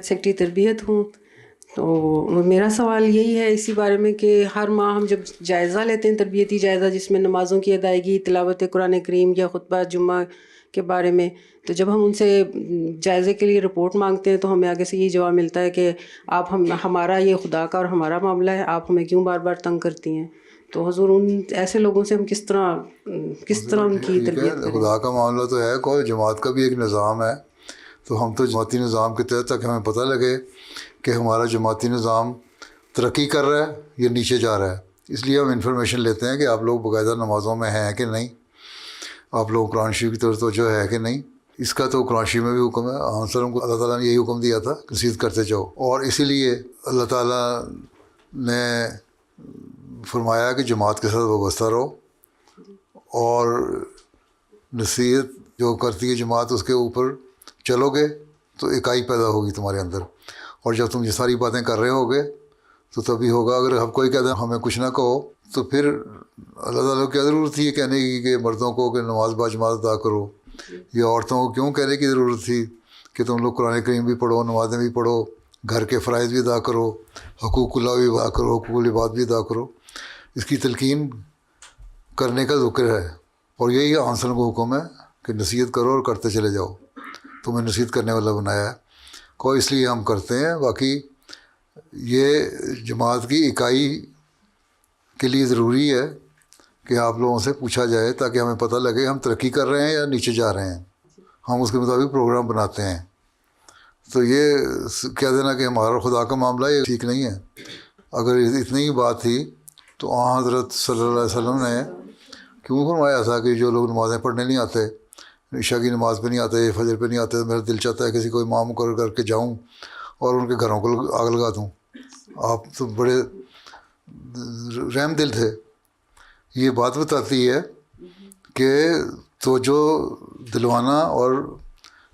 Secretary تربیت ہوں. تو میرا سوال یہی ہے اسی بارے میں کہ ہر ماہ ہم جب جائزہ لیتے ہیں، تربیتی جائزہ جس میں نمازوں کی ادائیگی، تلاوت قرآن کریم یا خطبہ جمعہ کے بارے میں، تو جب ہم ان سے جائزے کے لیے رپورٹ مانگتے ہیں تو ہمیں آگے سے یہ جواب ملتا ہے کہ آپ ہمارا یہ خدا کا اور ہمارا معاملہ ہے، آپ ہمیں کیوں بار بار تنگ کرتی ہیں. تو حضور ان ایسے لوگوں سے ہم کس طرح ان کی تربیت کریں؟ خدا کا معاملہ تو ہے، کوئی جماعت کا بھی ایک نظام ہے، تو ہم تو جماعتی نظام کے تحت تک ہمیں پتہ لگے کہ ہمارا جماعتی نظام ترقی کر رہا ہے یا نیچے جا رہا ہے. اس لیے ہم انفارمیشن لیتے ہیں کہ آپ لوگ باقاعدہ نمازوں میں ہیں کہ نہیں، آپ لوگ قرآن شریف کی طرف توجہ ہے کہ نہیں. اس کا تو قرآن شریف میں بھی حکم ہے، وسلم کو اللہ تعالیٰ نے یہی حکم دیا تھا کہ نصیحت کرتے جاؤ، اور اسی لیے اللہ تعالیٰ نے فرمایا کہ جماعت کے ساتھ وابستہ رہو، اور نصیحت جو کرتی ہے جماعت اس کے اوپر چلو گے تو اکائی پیدا ہوگی تمہارے اندر. اور جب تم یہ ساری باتیں کر رہے ہوگے تو تبھی ہوگا. اگر ہم کوئی کہتے ہیں ہمیں کچھ نہ کہو تو پھر اللہ تعالیٰ کو کیا ضرورت تھی یہ کہنے کی کہ مردوں کو کہ نماز باجماعت ادا کرو، یا عورتوں کو کیوں کہنے کی ضرورت تھی کہ تم لوگ قرآن کریم بھی پڑھو، نمازیں بھی پڑھو، گھر کے فرائض بھی ادا کرو، حقوق اللہ بھی ادا کرو، حقوق العباد بھی ادا کرو. اس کی تلقین کرنے کا ذکر ہے، اور یہی آنسر کو حکم ہے کہ نصیحت کرو اور کرتے چلے جاؤ. تمہیں نصیحت کرنے والا بنایا ہے کو، اس لیے ہم کرتے ہیں. باقی یہ جماعت کی اکائی کے لیے ضروری ہے کہ آپ لوگوں سے پوچھا جائے تاکہ ہمیں پتہ لگے ہم ترقی کر رہے ہیں یا نیچے جا رہے ہیں. ہم اس کے مطابق پروگرام بناتے ہیں. تو یہ کہہ دینا کہ ہمارا خدا کا معاملہ یہ ٹھیک نہیں ہے. اگر اتنی ہی بات تھی تو حضرت صلی اللہ علیہ وسلم نے کیوں فرمایا تھا کہ جو لوگ نمازیں پڑھنے نہیں آتے، عشاء کی نماز پہ نہیں آتے، فجر پہ نہیں آتے، تو میرا دل چاہتا ہے کسی کو امام مقرر کر کے جاؤں اور ان کے گھروں کو آگ لگا دوں. آپ تو بڑے رحم دل تھے. یہ بات بتاتی ہے کہ توجہ دلوانا اور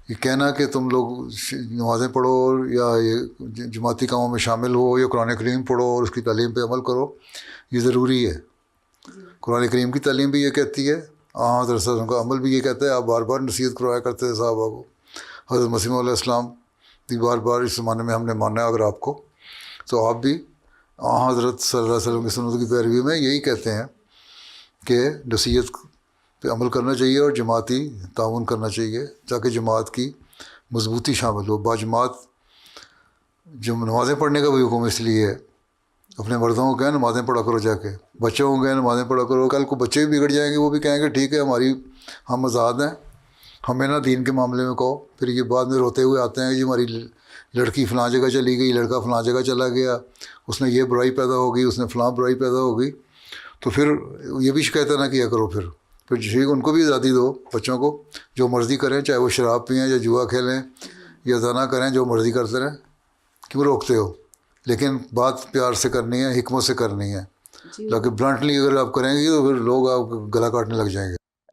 یہ کہنا کہ تم لوگ نمازیں پڑھو یا یہ جماعتی کاموں میں شامل ہو یا قرآن کریم پڑھو اور اس کی تعلیم پہ عمل کرو، یہ ضروری ہے. قرآن کریم کی تعلیم بھی یہ کہتی ہے، حضرت صلی اللہ علیہ وسلم کا عمل بھی یہ کہتا ہے. آپ بار بار نصیحت کروایا کرتے تھے صحابہ کو. حضرت مسیح علیہ السلام بھی بار بار اس زمانے میں ہم نے مانا ہے اگر آپ کو، تو آپ بھی حضرت صلی اللہ علیہ وسلم کی سنت کی پیروی میں یہی کہتے ہیں کہ نصیحت پہ عمل کرنا چاہیے اور جماعتی تعاون کرنا چاہیے تاکہ جماعت کی مضبوطی شامل ہو. باجماعت جو نمازیں پڑھنے کا بھی حکم اس لیے ہے. اپنے مردوں کو کہیں نمازیں پڑھا کرو، جا کے بچوں کو کہیں نمازیں پڑھا کرو. کل کو بچے بھی بگڑ جائیں گے، وہ بھی کہیں گے ٹھیک ہے ہم آزاد ہیں، ہمیں نہ دین کے معاملے میں کہو. پھر یہ بعد میں روتے ہوئے آتے ہیں کہ ہماری لڑکی فلاں جگہ چلی گئی، لڑکا فلاں جگہ چلا گیا، اس نے یہ برائی پیدا ہو گئی، اس نے فلاں برائی پیدا ہو گئی. تو پھر یہ بھی شکایت نہ کیا کرو. پھر ان کو بھی آزادی دو، بچوں کو جو مرضی کریں، چاہے وہ شراب پئیں یا جوا کھیلیں یا زنا کریں، جو مرضی کرتے رہیں. کیوں روکتے ہو؟ لیکن بات پیار سے کرنی ہے، حکمت سے کرنی ہے. لیکن بلنٹلی اگر آپ کریں گے تو پھر لوگ آپ کو گلا کاٹنے لگ جائیں گے.